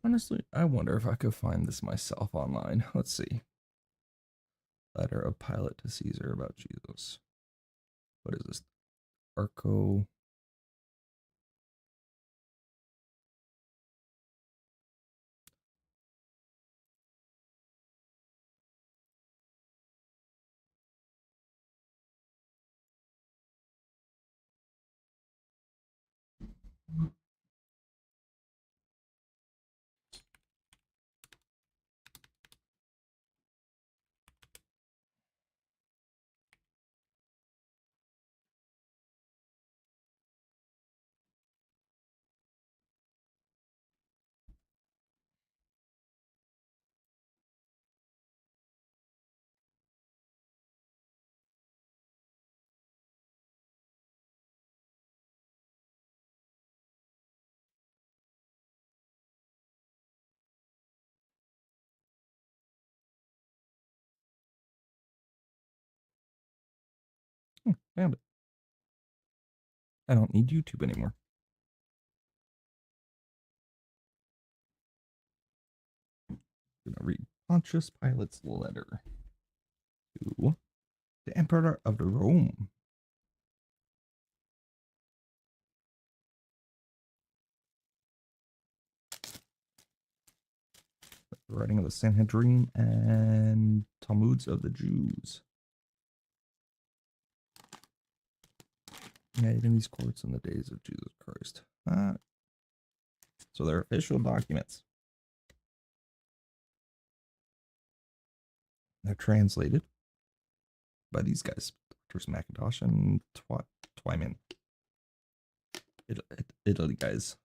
Honestly, I wonder if I could find this myself online. Let's see. Letter of Pilate to Caesar about Jesus. What is this? Arco. Found it. I don't need YouTube anymore. I'm gonna read Pontius Pilate's letter to the Emperor of Rome. The writing of the Sanhedrin and Talmuds of the Jews. Made in these courts in the days of Jesus Christ. So they're official documents. They're translated by these guys, Doctors McIntosh and Twyman. Italy guys.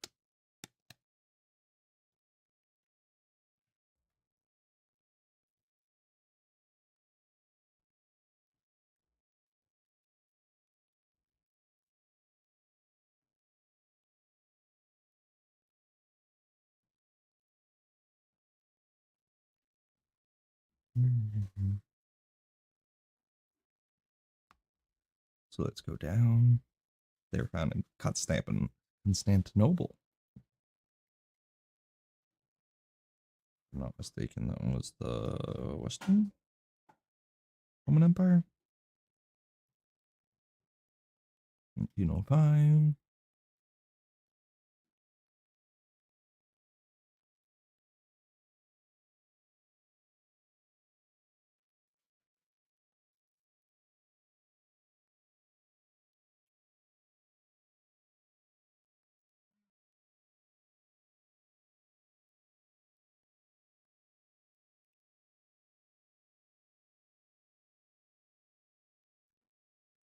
So let's go down. They were found in Constantinople. If I'm not mistaken, that was the Western Roman Empire. 1905.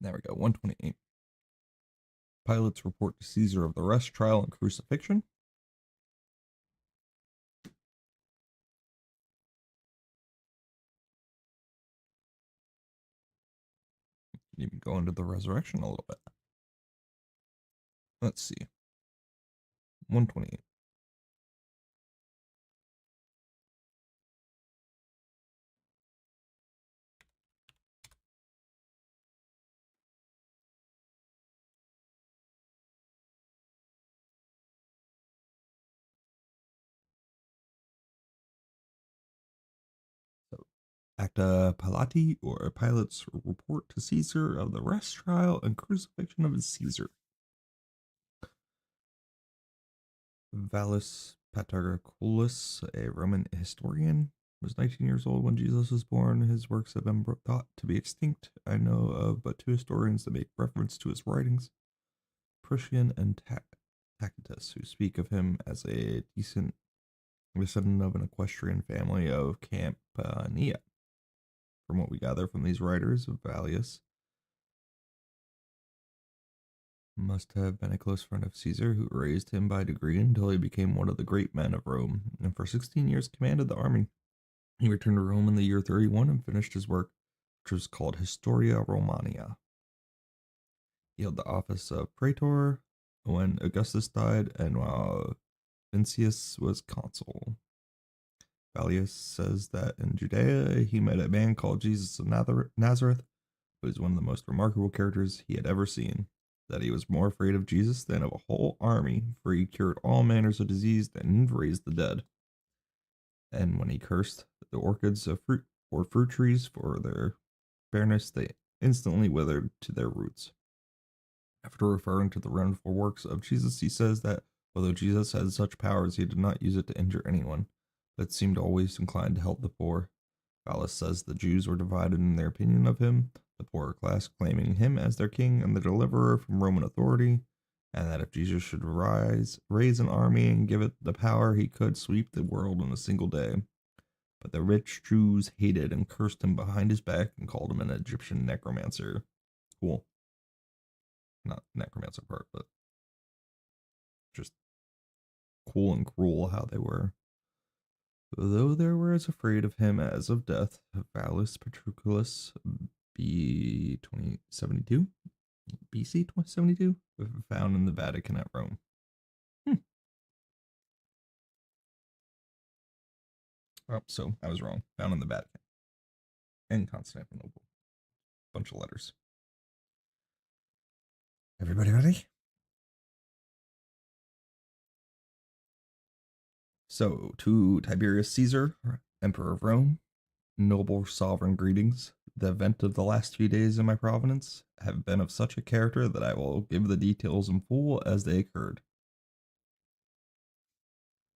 There we go, 128. Pilate's report to Caesar of the arrest, trial, and crucifixion. Even go into the resurrection a little bit. Let's see. 128. So, Acta Pilati, or Pilate's report to Caesar of the arrest, trial, and crucifixion of Caesar. Valus Paterculus, a Roman historian, was 19 years old when Jesus was born. His works have been thought to be extinct. I know of but two historians that make reference to his writings, Priscian and Tacitus, who speak of him as a decent descendant of an equestrian family of Campania. From what we gather from these writers, Vallius must have been a close friend of Caesar, who raised him by degree until he became one of the great men of Rome, and for 16 years commanded the army. He returned to Rome in the year 31 and finished his work, which was called Historia Romania. He held the office of praetor when Augustus died and while Vincius was consul. Vallius says that in Judea he met a man called Jesus of Nazareth, who was one of the most remarkable characters he had ever seen. That he was more afraid of Jesus than of a whole army, for he cured all manners of disease and raised the dead. And when he cursed the orchids of fruit or fruit trees for their fairness, they instantly withered to their roots. After referring to the wonderful works of Jesus, he says that although Jesus had such powers, he did not use it to injure anyone, but seemed always inclined to help the poor. Gallus says the Jews were divided in their opinion of him, the poorer class claiming him as their king and the deliverer from Roman authority, and that if Jesus should raise an army and give it the power, he could sweep the world in a single day. But the rich Jews hated and cursed him behind his back and called him an Egyptian necromancer. Cool. Not necromancer part, but just cool and cruel how they were. Though there were as afraid of him as of death, Valus Patroclus B 2072 BC 2072 found in the Vatican at Rome. Oh, so I was wrong. Found in the Vatican and Constantinople. Bunch of letters. Everybody ready? So, to Tiberius Caesar, Emperor of Rome, noble sovereign greetings. The event of the last few days in my province have been of such a character that I will give the details in full as they occurred,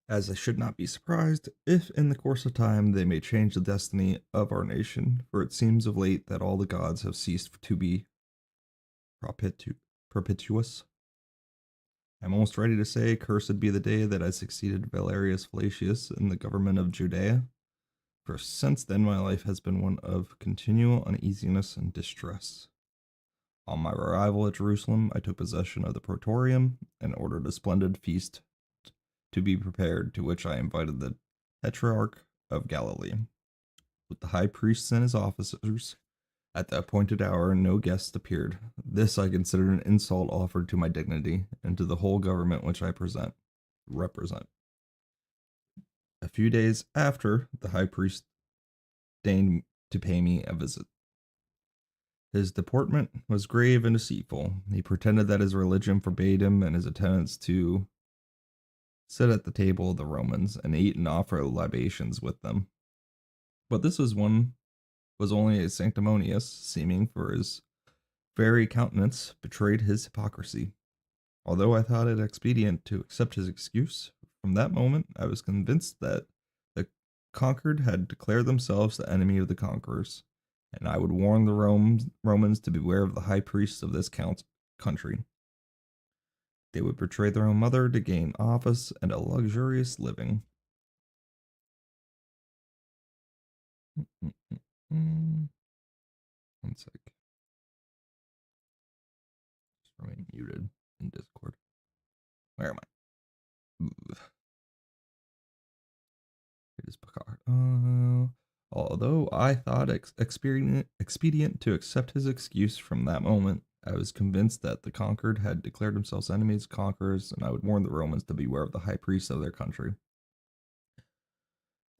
as I should not be surprised if in the course of time they may change the destiny of our nation, for it seems of late that all the gods have ceased to be propitious. I'm almost ready to say, cursed be the day that I succeeded Valerius Flacius in the government of Judea, for since then my life has been one of continual uneasiness and distress. On my arrival at Jerusalem, I took possession of the praetorium and ordered a splendid feast to be prepared, to which I invited the Tetrarch of Galilee. With the high priests and his officers, at the appointed hour, no guest appeared. This I considered an insult offered to my dignity and to the whole government which I represent. A few days after, the high priest deigned to pay me a visit. His deportment was grave and deceitful. He pretended that his religion forbade him and his attendants to sit at the table of the Romans and eat and offer libations with them. But this was only a sanctimonious seeming, for his very countenance betrayed his hypocrisy. Although I thought it expedient to accept his excuse, from that moment I was convinced that the conquered had declared themselves the enemy of the conquerors, and I would warn the Romans to beware of the high priests of this country. They would betray their own mother to gain office and a luxurious living. One sec. Just remain muted in Discord. Where am I? Ooh. It is Picard. Although I thought expedient to accept his excuse from that moment, I was convinced that the conquered had declared themselves enemies, conquerors, and I would warn the Romans to beware of the high priests of their country.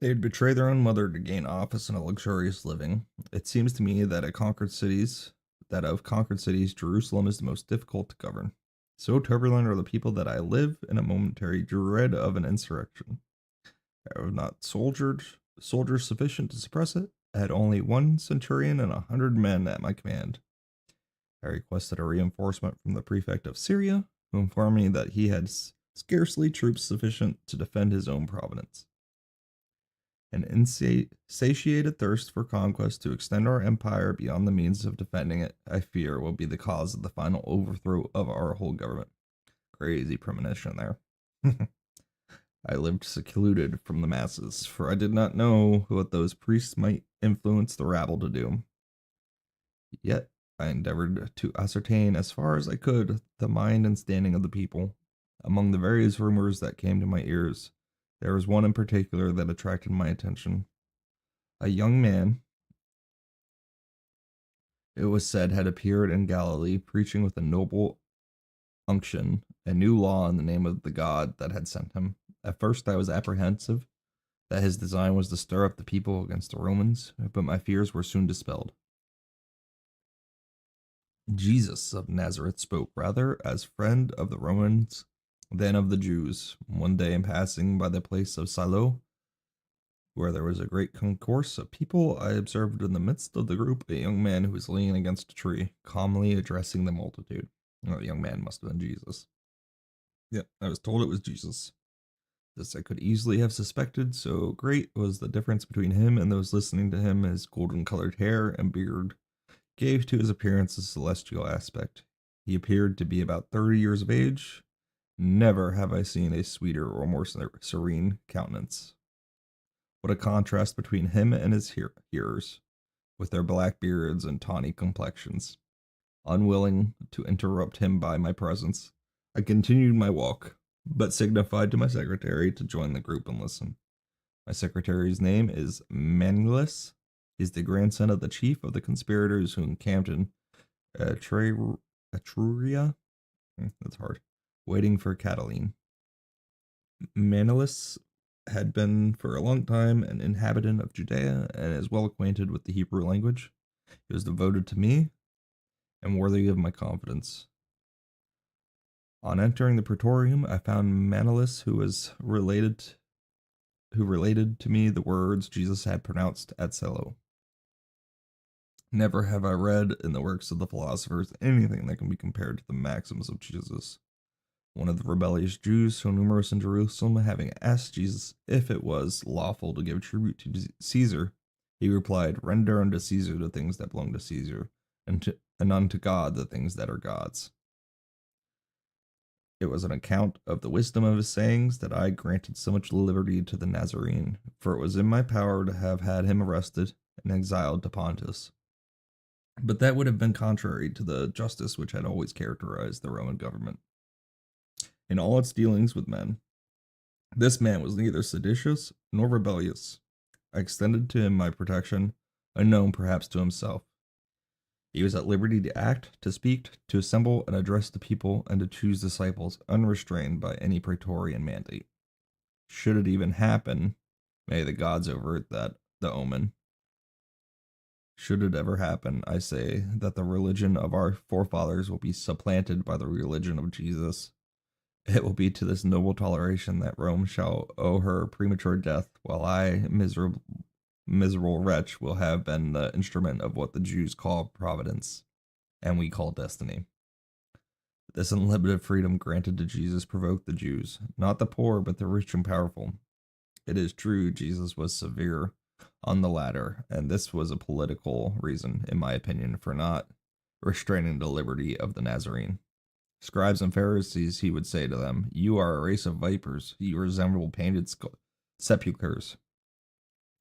They would betray their own mother to gain office and a luxurious living. It seems to me that of conquered cities, Jerusalem is the most difficult to govern. So turbulent are the people that I live in a momentary dread of an insurrection. I have not soldiers sufficient to suppress it. I had only 1 centurion and 100 men at my command. I requested a reinforcement from the prefect of Syria, who informed me that he had scarcely troops sufficient to defend his own province. An insatiated thirst for conquest to extend our empire beyond the means of defending it, I fear, will be the cause of the final overthrow of our whole government. Crazy premonition there. I lived secluded from the masses, for I did not know what those priests might influence the rabble to do. Yet I endeavored to ascertain as far as I could the mind and standing of the people. Among the various rumors that came to my ears, there was one in particular that attracted my attention. A young man, it was said, had appeared in Galilee preaching with a noble unction a new law in the name of the God that had sent him. At first I was apprehensive that his design was to stir up the people against the Romans, but my fears were soon dispelled. Jesus of Nazareth spoke rather as friend of the Romans than of the Jews. One day in passing by the place of Siloe, Where there was a great concourse of people, I observed in the midst of the group a young man who was leaning against a tree, calmly addressing the multitude. Oh, the young man must have been Jesus. Yeah, I was told it was Jesus. This I could easily have suspected, so great was the difference between him and those listening to him. His golden colored hair and beard gave to his appearance a celestial aspect. He appeared to be about 30 years of age. Never have I seen a sweeter or more serene countenance. What a contrast between him and his hearers, with their black beards and tawny complexions. Unwilling to interrupt him by my presence, I continued my walk, but signified to my secretary to join the group and listen. My secretary's name is Manlius. He's the grandson of the chief of the conspirators who encamped in Etruria. That's hard. Waiting for Catiline. Manlius had been for a long time an inhabitant of Judea and is well acquainted with the Hebrew language. He was devoted to me and worthy of my confidence. On entering the praetorium, I found Manlius, who related to me the words Jesus had pronounced at Selo. Never have I read in the works of the philosophers anything that can be compared to the maxims of Jesus. One of the rebellious Jews, so numerous in Jerusalem, having asked Jesus if it was lawful to give tribute to Caesar, he replied, "Render unto Caesar the things that belong to Caesar, and unto God the things that are God's." It was an account of the wisdom of his sayings that I granted so much liberty to the Nazarene, for it was in my power to have had him arrested and exiled to Pontus. But that would have been contrary to the justice which had always characterized the Roman government. In all its dealings with men, this man was neither seditious nor rebellious. I extended to him my protection, unknown perhaps to himself. He was at liberty to act, to speak, to assemble and address the people, and to choose disciples, unrestrained by any praetorian mandate. Should it even happen, may the gods avert the omen. Should it ever happen, I say, that the religion of our forefathers will be supplanted by the religion of Jesus, it will be to this noble toleration that Rome shall owe her premature death, while I, miserable wretch, will have been the instrument of what the Jews call providence, and we call destiny. This unlimited freedom granted to Jesus provoked the Jews, not the poor, but the rich and powerful. It is true, Jesus was severe on the latter, and this was a political reason, in my opinion, for not restraining the liberty of the Nazarene. Scribes and Pharisees, he would say to them, "You are a race of vipers. You resemble painted sepulchres."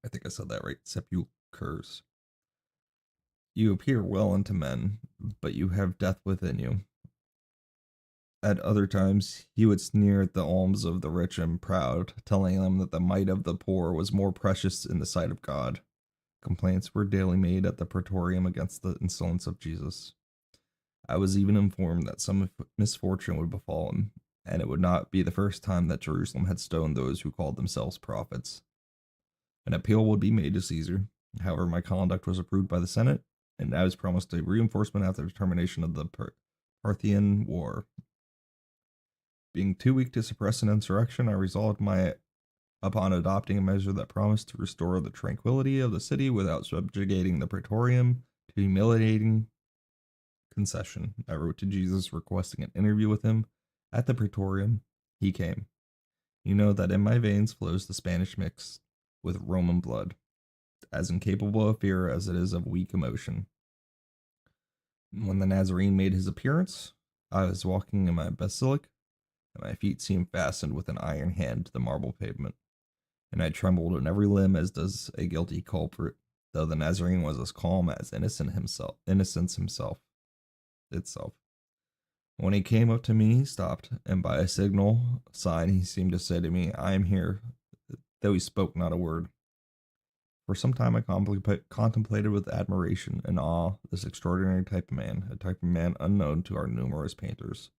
I think I said that right. Sepulchres. You appear well unto men, but you have death within you. At other times, he would sneer at the alms of the rich and proud, telling them that the mite of the poor was more precious in the sight of God. Complaints were daily made at the praetorium against the insolence of Jesus. I was even informed that some misfortune would befall him, and it would not be the first time that Jerusalem had stoned those who called themselves prophets. An appeal would be made to Caesar. However, my conduct was approved by the Senate, and I was promised a reinforcement after the termination of the Parthian War. Being too weak to suppress an insurrection, I resolved upon adopting a measure that promised to restore the tranquility of the city without subjugating the praetorium to humiliating concession. I wrote to Jesus requesting an interview with him at the praetorium. He came. You know that in my veins flows the Spanish mix with Roman blood, as incapable of fear as it is of weak emotion. When the Nazarene made his appearance, I was walking in my basilic, and my feet seemed fastened with an iron hand to the marble pavement, and I trembled in every limb as does a guilty culprit, though the Nazarene was as calm as innocence itself. When he came up to me, he stopped, and by a signal sign he seemed to say to me, "I am here," though he spoke not a word. For some time I contemplated with admiration and awe this extraordinary type of man, a type of man unknown to our numerous painters,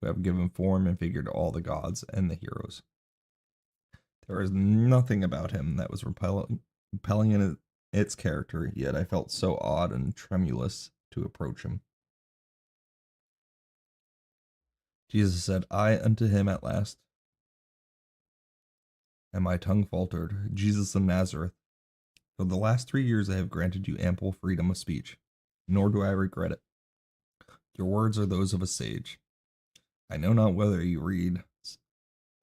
who have given form and figure to all the gods and the heroes. There was nothing about him that was repelling in its character, yet I felt so awed and tremulous to approach him. Jesus said, "I unto him at last." and my tongue faltered. Jesus of Nazareth, for the last 3 years I have granted you ample freedom of speech, nor do I regret it. Your words are those of a sage. I know not whether you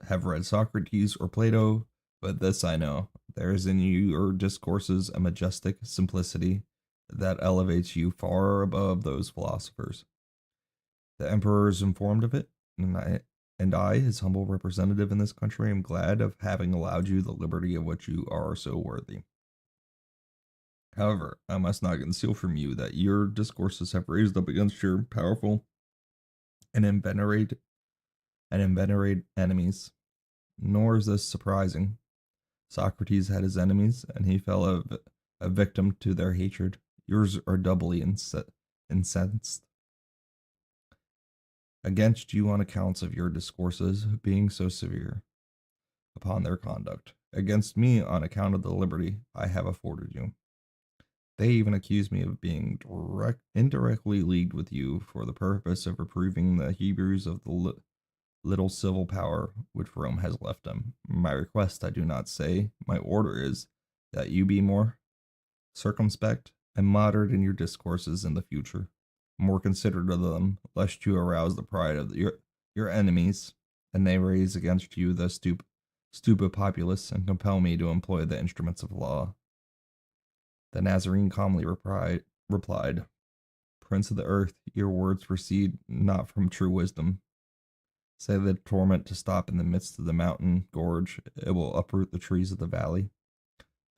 have read Socrates or Plato, but this I know. There is in your discourses a majestic simplicity that elevates you far above those philosophers. The emperor is informed of it, and I, his humble representative in this country, am glad of having allowed you the liberty of which you are so worthy. However, I must not conceal from you that your discourses have raised up against your powerful and inveterate enemies. Nor is this surprising. Socrates had his enemies, and he fell a victim to their hatred. Yours are doubly incensed against you on accounts of your discourses being so severe upon their conduct. Against me on account of the liberty I have afforded you. They even accuse me of being indirectly leagued with you for the purpose of reproving the Hebrews of the little civil power which Rome has left them. My request, I do not say, my order is that you be more circumspect and moderate in your discourses in the future, more considerate of them, lest you arouse the pride of your enemies, and they raise against you the stupid populace and compel me to employ the instruments of law. The Nazarene calmly replied, Prince of the earth, your words proceed not from true wisdom. Say the torrent to stop in the midst of the mountain gorge, it will uproot the trees of the valley.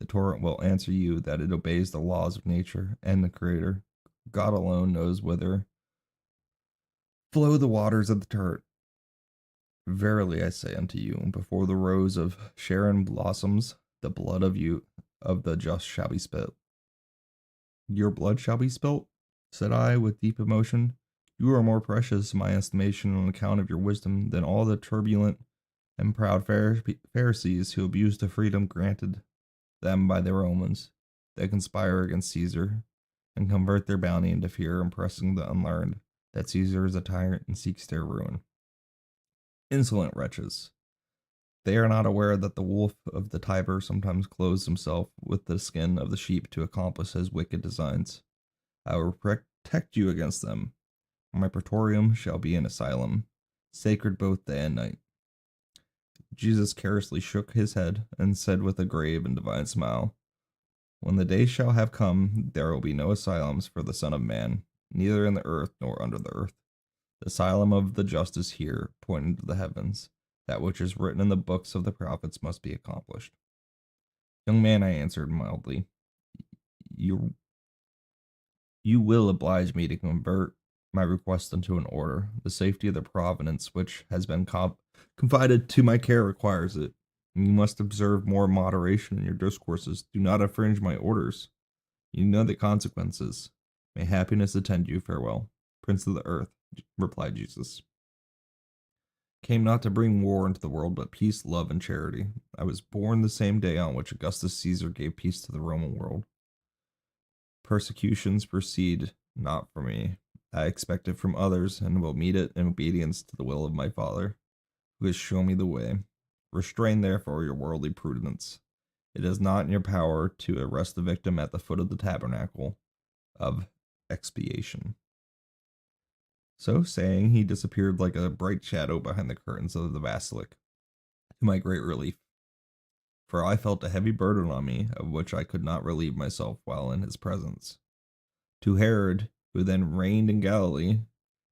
The torrent will answer you that it obeys the laws of nature and the Creator. God alone knows whither flow the waters of the torrent. Verily I say unto you, before the rose of Sharon blossoms, the blood of the just shall be spilt. Your blood shall be spilt? Said I with deep emotion. You are more precious in my estimation on account of your wisdom than all the turbulent and proud Pharisees who abuse the freedom granted them by the Romans. They conspire against Caesar and convert their bounty into fear, impressing the unlearned that Caesar is a tyrant and seeks their ruin. Insolent wretches! They are not aware that the wolf of the Tiber sometimes clothes himself with the skin of the sheep to accomplish his wicked designs. I will protect you against them. My praetorium shall be an asylum, sacred both day and night. Jesus carelessly shook his head and said with a grave and divine smile, When the day shall have come, there will be no asylums for the Son of Man, neither in the earth nor under the earth. The asylum of the just is here, pointing to the heavens. That which is written in the books of the prophets must be accomplished. Young man, I answered mildly, you will oblige me to convert my request into an order. The safety of the providence which has been confided to my care requires it. You must observe more moderation in your discourses. Do not infringe my orders. You know the consequences. May happiness attend you. Farewell. Prince of the earth, replied Jesus. Came not to bring war into the world, but peace, love, and charity. I was born the same day on which Augustus Caesar gave peace to the Roman world. Persecutions proceed not from me. I expect it from others, and will meet it in obedience to the will of my Father, who has shown me the way. Restrain, therefore, your worldly prudence. It is not in your power to arrest the victim at the foot of the tabernacle of expiation. So saying, he disappeared like a bright shadow behind the curtains of the basilica, to my great relief, for I felt a heavy burden on me, of which I could not relieve myself while in his presence. To Herod, who then reigned in Galilee,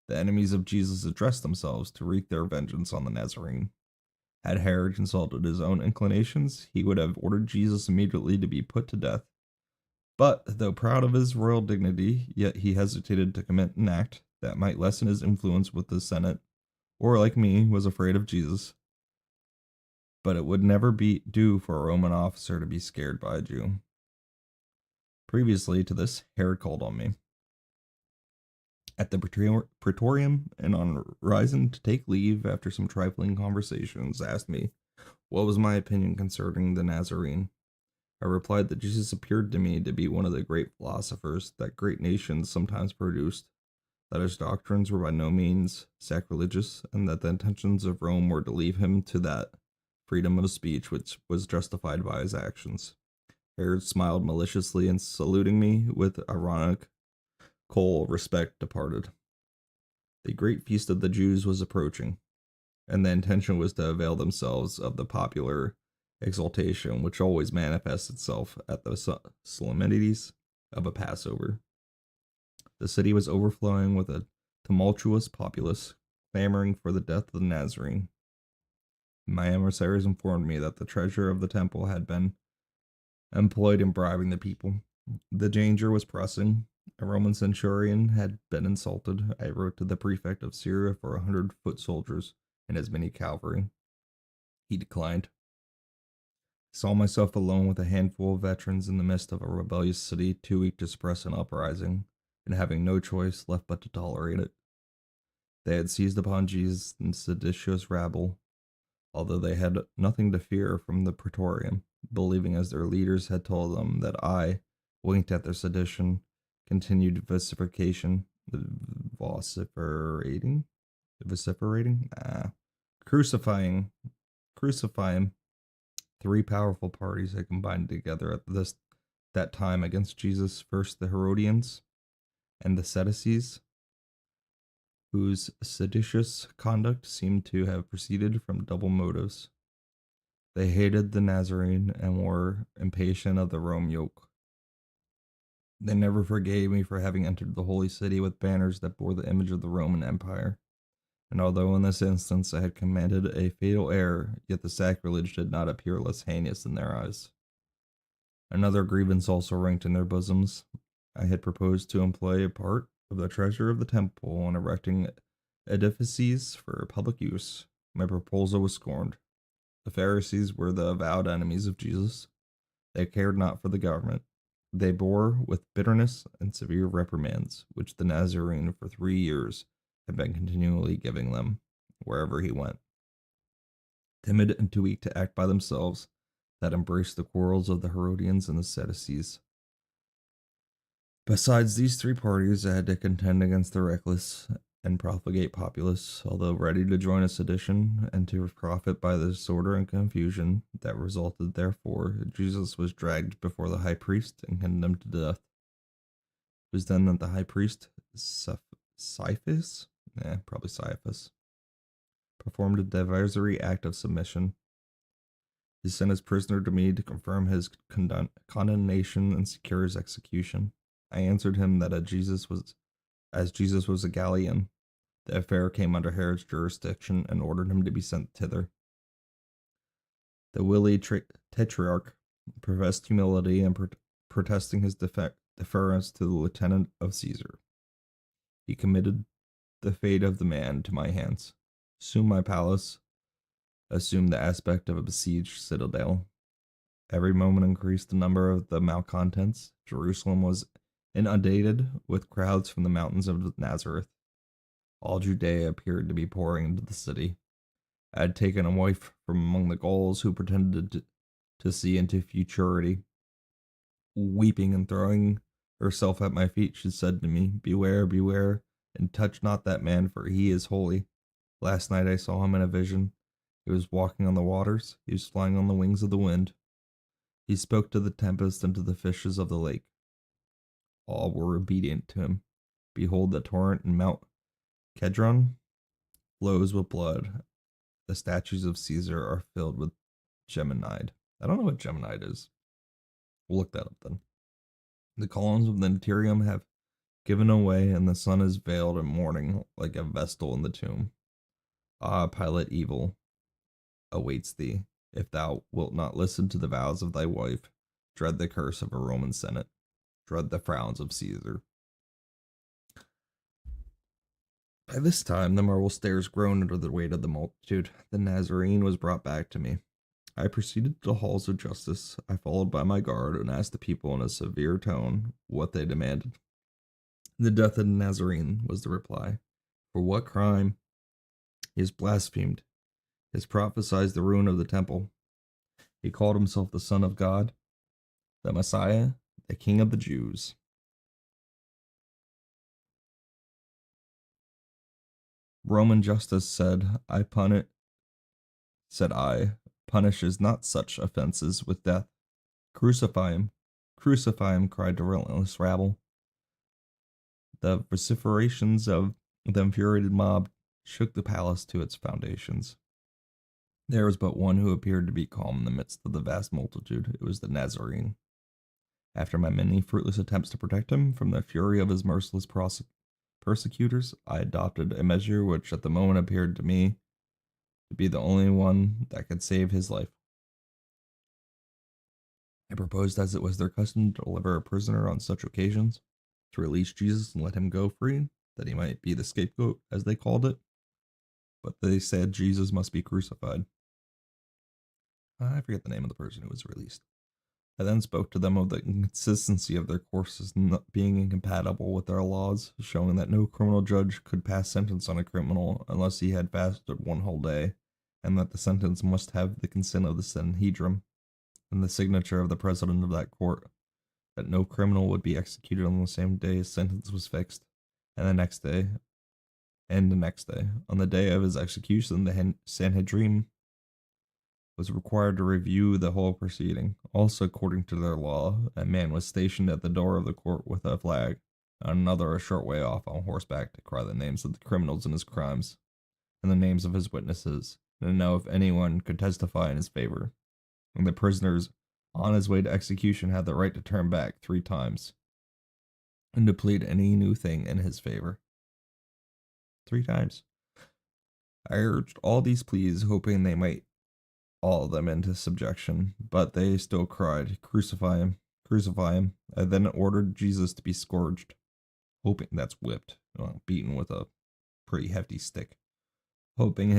the enemies of Jesus addressed themselves to wreak their vengeance on the Nazarene. Had Herod consulted his own inclinations, he would have ordered Jesus immediately to be put to death. But, though proud of his royal dignity, yet he hesitated to commit an act that might lessen his influence with the Senate, or, like me, was afraid of Jesus. But it would never do for a Roman officer to be scared by a Jew. Previously to this, Herod called on me at the Praetorium, and on rising to take leave after some trifling conversations, asked me what was my opinion concerning the Nazarene. I replied that Jesus appeared to me to be one of the great philosophers that great nations sometimes produced, that his doctrines were by no means sacrilegious, and that the intentions of Rome were to leave him to that freedom of speech, which was justified by his actions. Herod smiled maliciously and saluting me with ironic, cold respect departed. The great feast of the Jews was approaching, and the intention was to avail themselves of the popular exaltation which always manifests itself at the solemnities of a Passover. The city was overflowing with a tumultuous populace, clamoring for the death of the Nazarene. My emissaries informed me that the treasurer of the temple had been employed in bribing the people. The danger was pressing. A Roman centurion had been insulted. I wrote to the prefect of Syria for 100 foot soldiers and as many cavalry. He declined. I saw myself alone with a handful of veterans in the midst of a rebellious city, too weak to suppress an uprising, and having no choice left but to tolerate it. They had seized upon Jesus and seditious rabble, although they had nothing to fear from the praetorium, believing as their leaders had told them that I winked at their sedition, continued crucifying, crucifying. Three powerful parties had combined together at that time against Jesus. First, the Herodians and the Sadducees, whose seditious conduct seemed to have proceeded from double motives. They hated the Nazarene and were impatient of the Rome yoke. They never forgave me for having entered the holy city with banners that bore the image of the Roman Empire. And although in this instance I had committed a fatal error, yet the sacrilege did not appear less heinous in their eyes. Another grievance also ranked in their bosoms. I had proposed to employ a part of the treasure of the temple in erecting edifices for public use. My proposal was scorned. The Pharisees were the avowed enemies of Jesus. They cared not for the government. They bore with bitterness and severe reprimands, which the Nazarene for 3 years had been continually giving them, wherever he went. Timid and too weak to act by themselves, that embraced the quarrels of the Herodians and the Sadducees. Besides these three parties, I had to contend against the reckless and profligate populace, although ready to join a sedition and to profit by the disorder and confusion that resulted therefore. Jesus was dragged before the high priest and condemned to death. It was then that the high priest, Caiaphas, performed a divisory act of submission. He sent his prisoner to me to confirm his condemnation and secure his execution. I answered him that as Jesus was a Galilean, the affair came under Herod's jurisdiction and ordered him to be sent thither. The wily tetrarch professed humility and protesting his deference to the lieutenant of Caesar. He committed the fate of the man to my hands. Soon my palace assumed the aspect of a besieged citadel. Every moment increased the number of the malcontents. Jerusalem was inundated with crowds from the mountains of Nazareth. All Judea appeared to be pouring into the city. I had taken a wife from among the Gauls who pretended to see into futurity. Weeping and throwing herself at my feet, she said to me, "Beware, beware, and touch not that man, for he is holy. Last night I saw him in a vision. He was walking on the waters. He was flying on the wings of the wind. He spoke to the tempest and to the fishes of the lake. All were obedient to him. Behold, the torrent in Mount Kedron flows with blood. The statues of Caesar are filled with geminide." I don't know what geminide is. We'll look that up then. The columns of the Interium have given away, and the sun is veiled in mourning like a vestal in the tomb. Ah, Pilate, evil awaits thee, if thou wilt not listen to the vows of thy wife. Dread the curse of a Roman Senate. Dread the frowns of Caesar. By this time, the marble stairs groaned under the weight of the multitude. The Nazarene was brought back to me. I proceeded to the halls of justice. I followed by my guard and asked the people in a severe tone what they demanded. "The death of the Nazarene," was the reply. "For what crime?" "He has blasphemed. He has prophesied the ruin of the temple. He called himself the Son of God, the Messiah, the King of the Jews." Roman justice said I, punishes not such offenses with death. Crucify him! Crucify him! Cried the relentless rabble. The vociferations of the infuriated mob shook the palace to its foundations. There was but one who appeared to be calm in the midst of the vast multitude. It was the Nazarene. After my many fruitless attempts to protect him from the fury of his merciless persecutors, I adopted a measure which at the moment appeared to me to be the only one that could save his life. I proposed, as it was their custom to deliver a prisoner on such occasions, to release Jesus and let him go free, that he might be the scapegoat, as they called it. But they said Jesus must be crucified. I forget the name of the person who was released. I then spoke to them of the inconsistency of their courses not being incompatible with our laws, showing that no criminal judge could pass sentence on a criminal unless he had fasted one whole day, and that the sentence must have the consent of the Sanhedrin and the signature of the president of that court, that no criminal would be executed on the same day his sentence was fixed, and the next day, On the day of his execution, the Sanhedrin was required to review the whole proceeding. Also, according to their law, a man was stationed at the door of the court with a flag, and another a short way off on horseback to cry the names of the criminals and his crimes, and the names of his witnesses, and to know if anyone could testify in his favor. And the prisoners, on his way to execution, had the right to turn back 3 times, and to plead any new thing in his favor. 3 times. I urged all these pleas, hoping they might all of them into subjection, but they still cried, "Crucify him, crucify him." I then ordered Jesus to be scourged, hoping that's whipped, beaten with a pretty hefty stick, hoping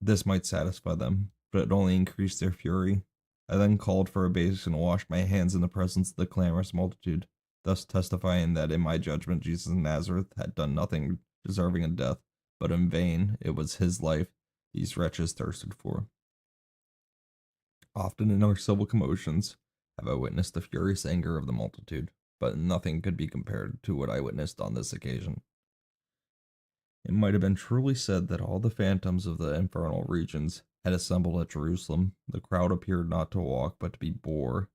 this might satisfy them, but it only increased their fury. I then called for a basin and washed my hands in the presence of the clamorous multitude, thus testifying that in my judgment Jesus of Nazareth had done nothing deserving of death, but in vain it was his life these wretches thirsted for. Often in our civil commotions have I witnessed the furious anger of the multitude, but nothing could be compared to what I witnessed on this occasion. It might have been truly said that all the phantoms of the infernal regions had assembled at Jerusalem. The crowd appeared not to walk, but to be borne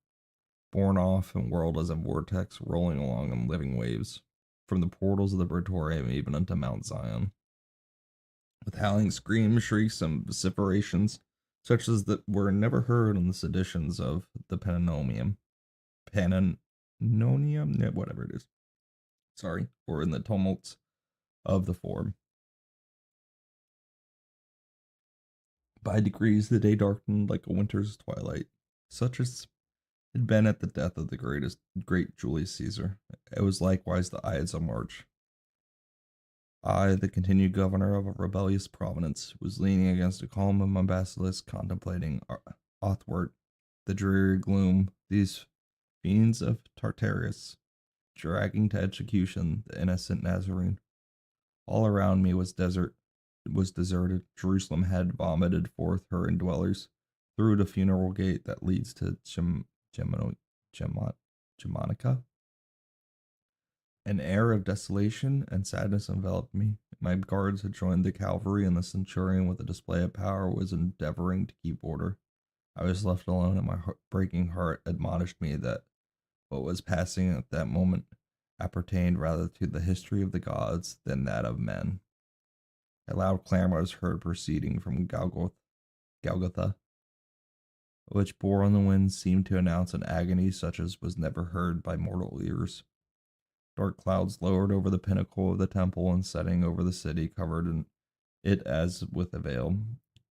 off and whirled as a vortex, rolling along in living waves, from the portals of the Praetorium even unto Mount Zion. With howling screams, shrieks, and vociferations, such as that were never heard in the seditions of the Pannonium, whatever it is. Sorry, or in the tumults of the Forum. By degrees, the day darkened like a winter's twilight, such as had been at the death of the great Julius Caesar. It was likewise the Ides of March. I, the continued governor of a rebellious province, was leaning against a column of my basilisk, contemplating athwart the dreary gloom these fiends of Tartarus, dragging to execution the innocent Nazarene. All around me was deserted. Jerusalem had vomited forth her indwellers through the funeral gate that leads to Germanica. An air of desolation and sadness enveloped me. My guards had joined the cavalry, and the centurion, with a display of power, was endeavoring to keep order. I was left alone, and my breaking heart admonished me that what was passing at that moment appertained rather to the history of the gods than that of men. A loud clamor was heard proceeding from Golgotha, which bore on the wind seemed to announce an agony such as was never heard by mortal ears. Dark clouds lowered over the pinnacle of the temple, and setting over the city covered it as with a veil.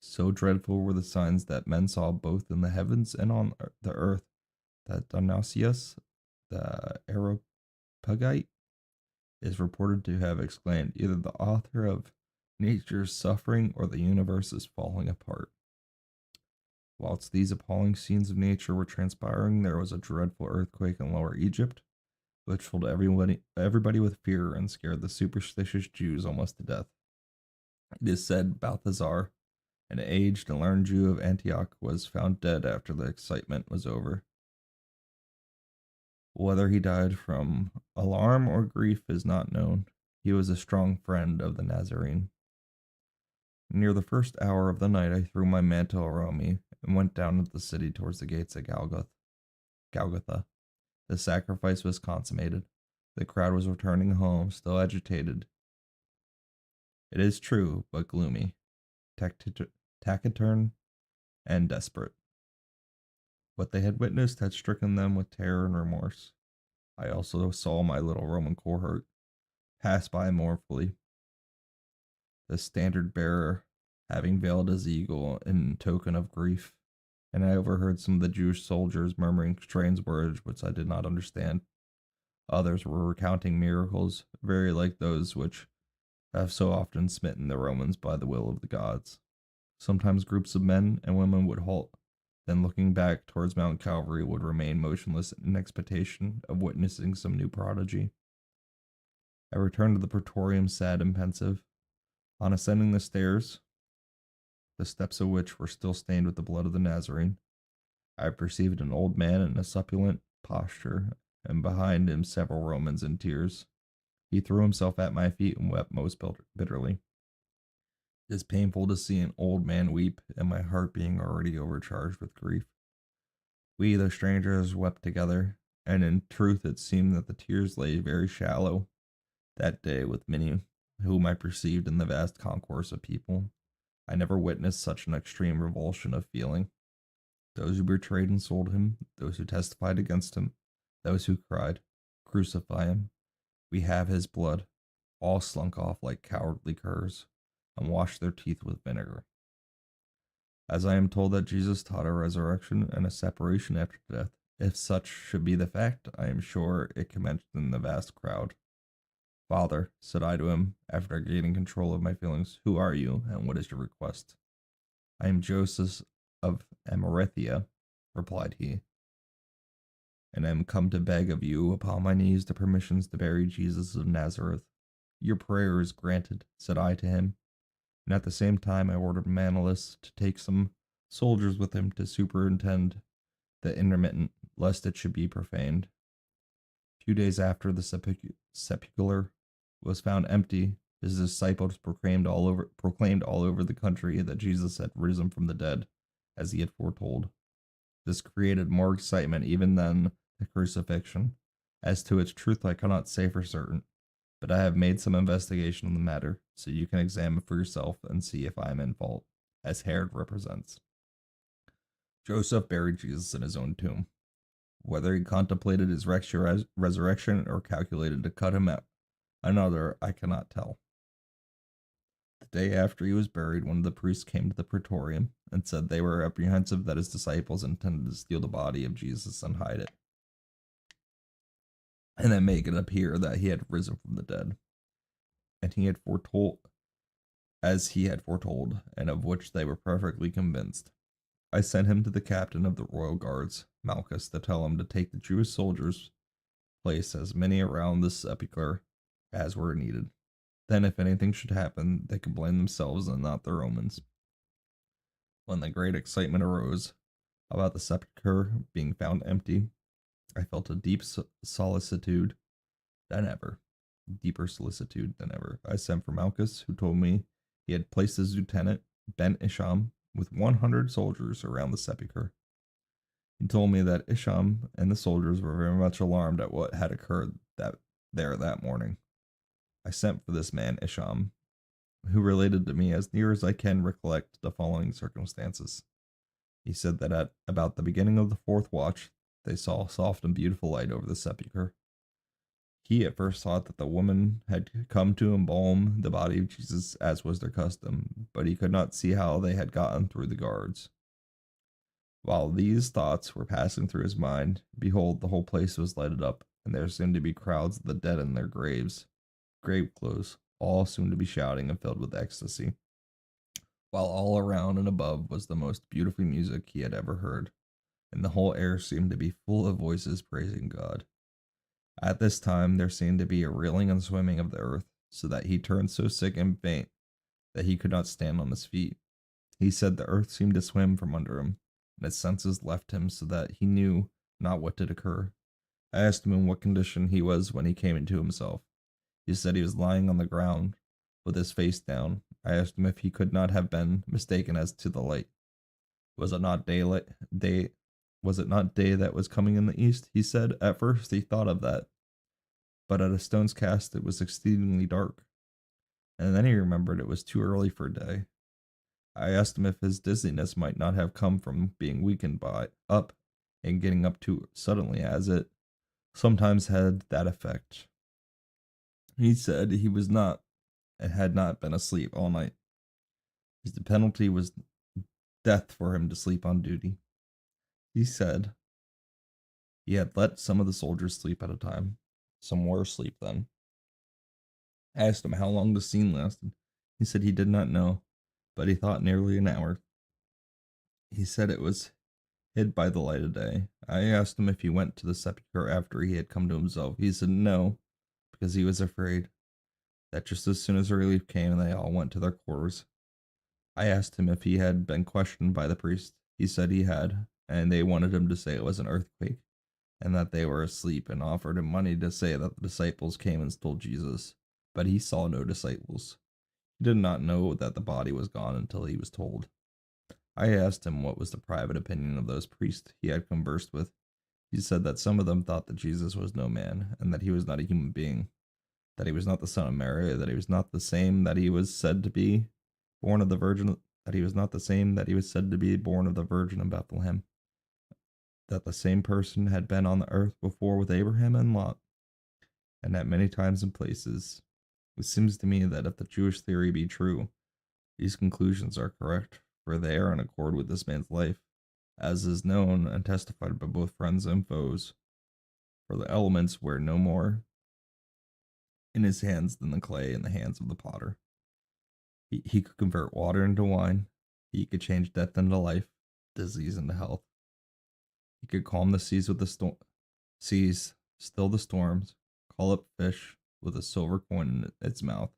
So dreadful were the signs that men saw both in the heavens and on the earth, that Dionysius, the Areopagite, is reported to have exclaimed, "Either the author of nature's suffering or the universe is falling apart." Whilst these appalling scenes of nature were transpiring, there was a dreadful earthquake in Lower Egypt, which filled everybody with fear and scared the superstitious Jews almost to death. It is said Balthazar, an aged and learned Jew of Antioch, was found dead after the excitement was over. Whether he died from alarm or grief is not known. He was a strong friend of the Nazarene. Near the first hour of the night, I threw my mantle around me and went down into the city towards the gates of Golgotha. The sacrifice was consummated. The crowd was returning home, still agitated. It is true, but gloomy, taciturn, and desperate. What they had witnessed had stricken them with terror and remorse. I also saw my little Roman cohort pass by mournfully, the standard bearer having veiled his eagle in token of grief, and I overheard some of the Jewish soldiers murmuring strange words which I did not understand. Others were recounting miracles very like those which have so often smitten the Romans by the will of the gods. Sometimes groups of men and women would halt, then looking back towards Mount Calvary would remain motionless in expectation of witnessing some new prodigy. I returned to the praetorium sad and pensive. On ascending the stairs, the steps of which were still stained with the blood of the Nazarene, I perceived an old man in a suppliant posture, and behind him several Romans in tears. He threw himself at my feet and wept most bitterly. It is painful to see an old man weep, and my heart being already overcharged with grief. We, the strangers, wept together, and in truth it seemed that the tears lay very shallow that day with many whom I perceived in the vast concourse of people. I never witnessed such an extreme revulsion of feeling. Those who betrayed and sold him, those who testified against him, those who cried, "Crucify him, we have his blood," all slunk off like cowardly curs and washed their teeth with vinegar. As I am told that Jesus taught a resurrection and a separation after death, if such should be the fact, I am sure it commenced in the vast crowd. "Father," said I to him, after gaining control of my feelings, "who are you, and what is your request?" "I am Joseph of Arimathea," replied he, "and am come to beg of you upon my knees the permissions to bury Jesus of Nazareth." "Your prayer is granted," said I to him, and at the same time I ordered Manlius to take some soldiers with him to superintend the interment, lest it should be profaned. A few days after the sepulchre was found empty, his disciples proclaimed all over the country that Jesus had risen from the dead, as he had foretold. This created more excitement even than the crucifixion. As to its truth, I cannot say for certain, but I have made some investigation on the matter, so you can examine for yourself and see if I am in fault, as Herod represents. Joseph buried Jesus in his own tomb. Whether he contemplated his resurrection or calculated to cut him out another, I cannot tell. The day after he was buried, one of the priests came to the praetorium and said they were apprehensive that his disciples intended to steal the body of Jesus and hide it, and then make it appear that he had risen from the dead, and he had foretold, and of which they were perfectly convinced. I sent him to the captain of the royal guards, Malchus, to tell him to take the Jewish soldiers, place as many around the sepulchre as were needed. Then, if anything should happen, they could blame themselves and not the Romans. When the great excitement arose about the sepulchre being found empty, I felt a solicitude than ever, deeper solicitude than ever. I sent for Malchus, who told me he had placed his lieutenant, Ben Isham, with 100 soldiers around the sepulchre. He told me that Isham and the soldiers were very much alarmed at what had occurred that morning. I sent for this man Isham, who related to me as near as I can recollect the following circumstances. He said that at about the beginning of the fourth watch, they saw a soft and beautiful light over the sepulchre. He at first thought that the woman had come to embalm the body of Jesus as was their custom, but he could not see how they had gotten through the guards. While these thoughts were passing through his mind, behold, the whole place was lighted up, and there seemed to be crowds of the dead in their grave clothes, all seemed to be shouting and filled with ecstasy, while all around and above was the most beautiful music he had ever heard, and the whole air seemed to be full of voices praising God. At this time there seemed to be a reeling and swimming of the earth, so that he turned so sick and faint that he could not stand on his feet. He said the earth seemed to swim from under him, and his senses left him so that he knew not what did occur. I asked him in what condition he was when he came into himself. He said he was lying on the ground, with his face down. I asked him if he could not have been mistaken as to the light. Was it not daylight? Day was it not day that was coming in the east? He said. At first he thought of that, but at a stone's cast it was exceedingly dark, and then he remembered it was too early for day. I asked him if his dizziness might not have come from being weakened by up and getting up too suddenly, as it sometimes had that effect. He said he was not and had not been asleep all night. The penalty was death for him to sleep on duty. He said he had let some of the soldiers sleep at a time. Some were asleep then. I asked him how long the scene lasted. He said he did not know, but he thought nearly an hour. He said it was hid by the light of day. I asked him if he went to the sepulchre after he had come to himself. He said no, because he was afraid that just as soon as the relief came, they all went to their quarters. I asked him if he had been questioned by the priest. He said he had, and they wanted him to say it was an earthquake and that they were asleep, and offered him money to say that the disciples came and stole Jesus. But he saw no disciples. He did not know that the body was gone until he was told. I asked him what was the private opinion of those priests he had conversed with. He said that some of them thought that Jesus was no man, and that he was not a human being, that he was not the son of Mary, that he was not the same that he was said to be born of the Virgin, that he was not the same that he was said to be born of the Virgin in Bethlehem, that the same person had been on the earth before with Abraham and Lot, and at many times and places. It seems to me that if the Jewish theory be true, these conclusions are correct, for they are in accord with this man's life, as is known and testified by both friends and foes. For the elements were no more in his hands than the clay in the hands of the potter. He could convert water into wine. He could change death into life, disease into health. He could calm the seas with the seas, still the storms, call up fish with a silver coin in its mouth.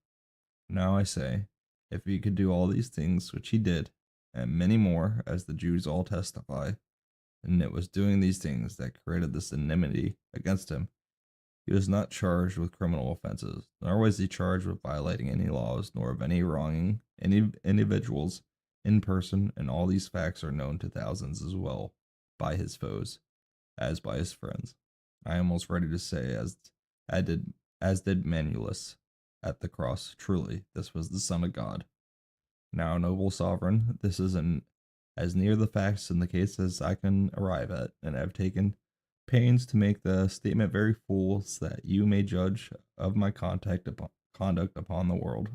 Now I say, if he could do all these things which he did, and many more, as the Jews all testify, and it was doing these things that created this enmity against him, he was not charged with criminal offenses, nor was he charged with violating any laws, nor of any wronging any individuals in person, and all these facts are known to thousands as well by his foes as by his friends. I am almost ready to say, as did Manulus at the cross, truly, this was the Son of God. Now, noble sovereign, this is as near the facts in the case as I can arrive at, and I have taken pains to make the statement very full, so that you may judge of my conduct upon the world.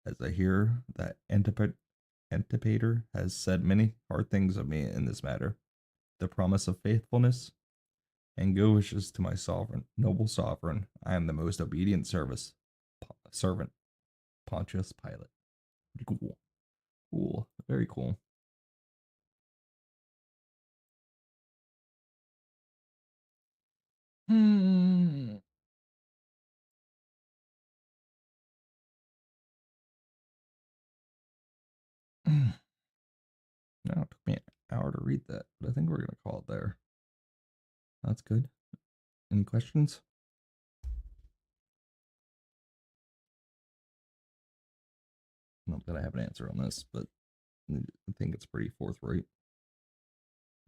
As I hear that Antipater has said many hard things of me in this matter, the promise of faithfulness and good wishes to my sovereign, noble sovereign, I am the most obedient servant, Pontius Pilate. Cool, cool, very cool. Hmm. Now it took me an hour to read that, but I think we're gonna call it there. That's good. Any questions? Not that I have an answer on this, but I think it's pretty forthright.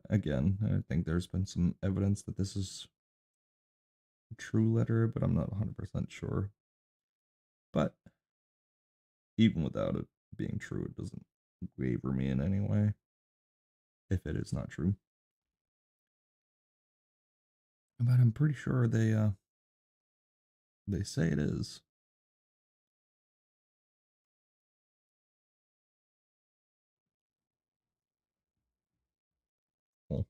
Again, I think there's been some evidence that this is a true letter, but I'm not 100% sure. But even without it being true, it doesn't waver me in any way if it is not true. But I'm pretty sure they say it is. Cool.